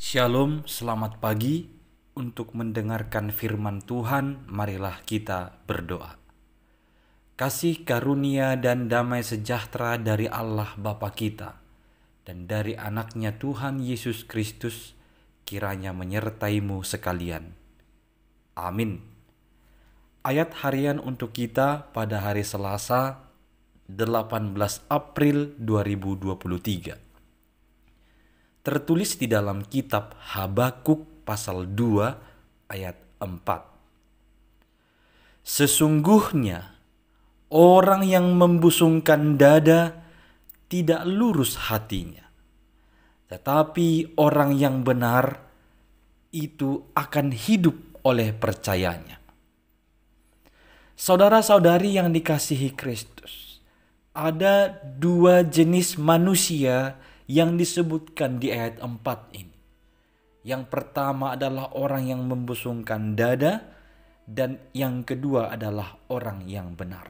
Shalom, selamat pagi. Untuk mendengarkan firman Tuhan, marilah kita berdoa. Kasih karunia dan damai sejahtera dari Allah Bapa kita dan dari anaknya Tuhan Yesus Kristus kiranya menyertaimu sekalian. Amin. Ayat harian untuk kita pada hari Selasa 18 April 2023. Tertulis di dalam kitab Habakuk pasal 2 ayat 4. Sesungguhnya orang yang membusungkan dada tidak lurus hatinya, tetapi orang yang benar itu akan hidup oleh percayanya. Saudara-saudari yang dikasihi Kristus, ada dua jenis manusia yang disebutkan di ayat 4 ini. Yang pertama adalah orang yang membusungkan dada, dan yang kedua adalah orang yang benar.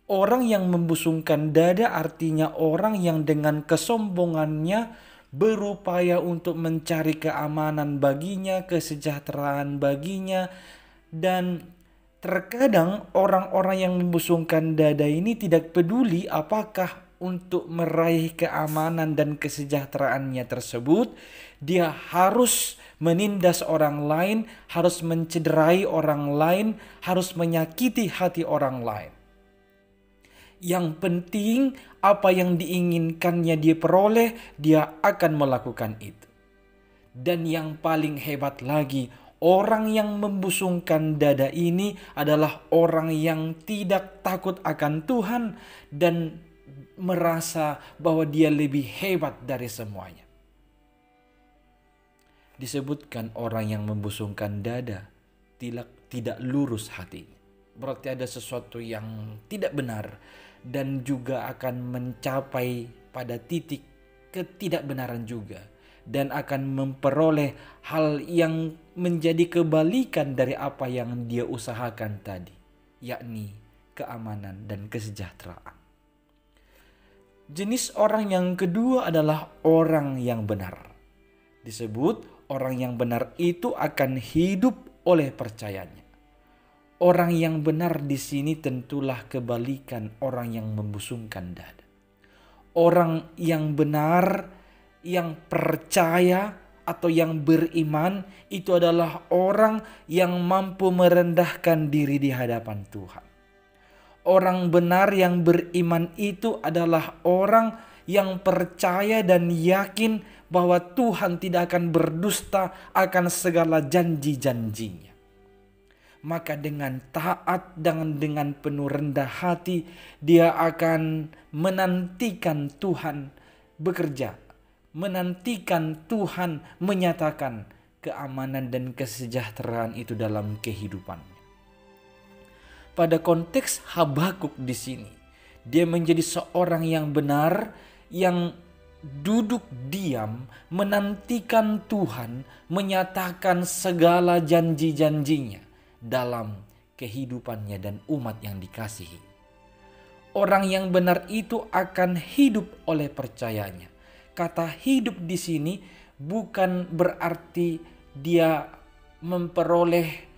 Orang yang membusungkan dada artinya orang yang dengan kesombongannya berupaya untuk mencari keamanan baginya, kesejahteraan baginya, dan terkadang orang-orang yang membusungkan dada ini tidak peduli apakah untuk meraih keamanan dan kesejahteraannya tersebut, dia harus menindas orang lain, harus mencederai orang lain, harus menyakiti hati orang lain. Yang penting apa yang diinginkannya dia peroleh, dia akan melakukan itu. Dan yang paling hebat lagi, orang yang membusungkan dada ini adalah orang yang tidak takut akan Tuhan dan merasa bahwa dia lebih hebat dari semuanya. Disebutkan orang yang membusungkan dada tidak lurus hatinya. Berarti ada sesuatu yang tidak benar dan juga akan mencapai pada titik ketidakbenaran juga, dan akan memperoleh hal yang menjadi kebalikan dari apa yang dia usahakan tadi, yakni keamanan dan kesejahteraan. Jenis orang yang kedua adalah orang yang benar. Disebut orang yang benar itu akan hidup oleh percayanya. Orang yang benar di sini tentulah kebalikan orang yang membusungkan dada. Orang yang benar, yang percaya atau yang beriman itu adalah orang yang mampu merendahkan diri di hadapan Tuhan. Orang benar yang beriman itu adalah orang yang percaya dan yakin bahwa Tuhan tidak akan berdusta akan segala janji-janjinya. Maka dengan taat dan dengan penuh rendah hati, dia akan menantikan Tuhan bekerja, menantikan Tuhan menyatakan keamanan dan kesejahteraan itu dalam kehidupannya. Pada konteks Habakuk di sini, dia menjadi seorang yang benar, yang duduk diam menantikan Tuhan menyatakan segala janji-janjinya dalam kehidupannya dan umat yang dikasihi. Orang yang benar itu akan hidup oleh percayanya. Kata hidup di sini bukan berarti dia memperoleh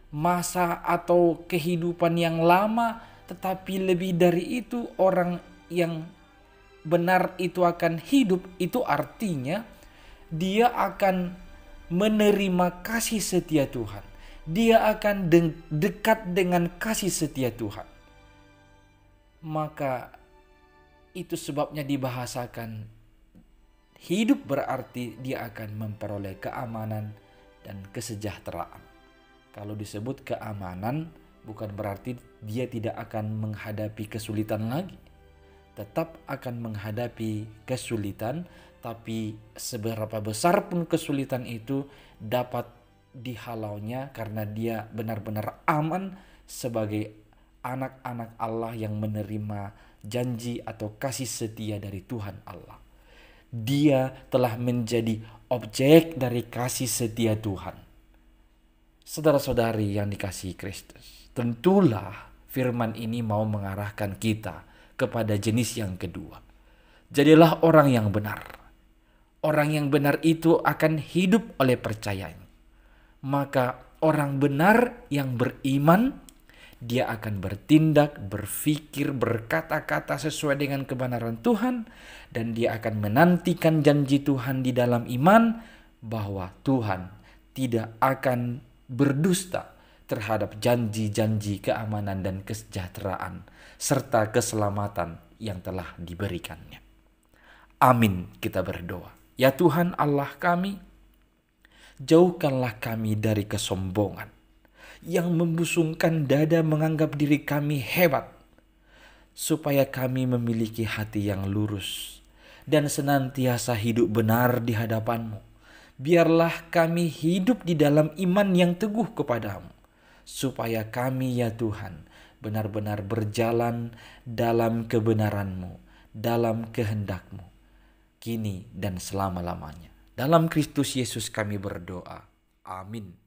masa atau kehidupan yang lama, tetapi lebih dari itu orang yang benar itu akan hidup, itu artinya dia akan menerima kasih setia Tuhan. Dia akan dekat dengan kasih setia Tuhan. Maka itu sebabnya dibahasakan hidup berarti dia akan memperoleh keamanan dan kesejahteraan. Kalau disebut keamanan bukan berarti dia tidak akan menghadapi kesulitan lagi. Tetap akan menghadapi kesulitan, tapi seberapa besar pun kesulitan itu dapat dihalaunya karena dia benar-benar aman sebagai anak-anak Allah yang menerima janji atau kasih setia dari Tuhan Allah. Dia telah menjadi objek dari kasih setia Tuhan. Saudara-saudari yang dikasihi Kristus, tentulah firman ini mau mengarahkan kita kepada jenis yang kedua. Jadilah orang yang benar. Orang yang benar itu akan hidup oleh percayanya. Maka orang benar yang beriman, dia akan bertindak, berpikir, berkata-kata sesuai dengan kebenaran Tuhan, dan dia akan menantikan janji Tuhan di dalam iman bahwa Tuhan tidak akan berdusta terhadap janji-janji keamanan dan kesejahteraan serta keselamatan yang telah diberikannya. Amin, kita berdoa. Ya Tuhan Allah kami, jauhkanlah kami dari kesombongan yang membusungkan dada menganggap diri kami hebat, supaya kami memiliki hati yang lurus dan senantiasa hidup benar di hadapan-Mu. Biarlah kami hidup di dalam iman yang teguh kepadamu, supaya kami ya Tuhan benar-benar berjalan dalam kebenaran-Mu, dalam kehendak-Mu, kini dan selama-lamanya. Dalam Kristus Yesus kami berdoa. Amin.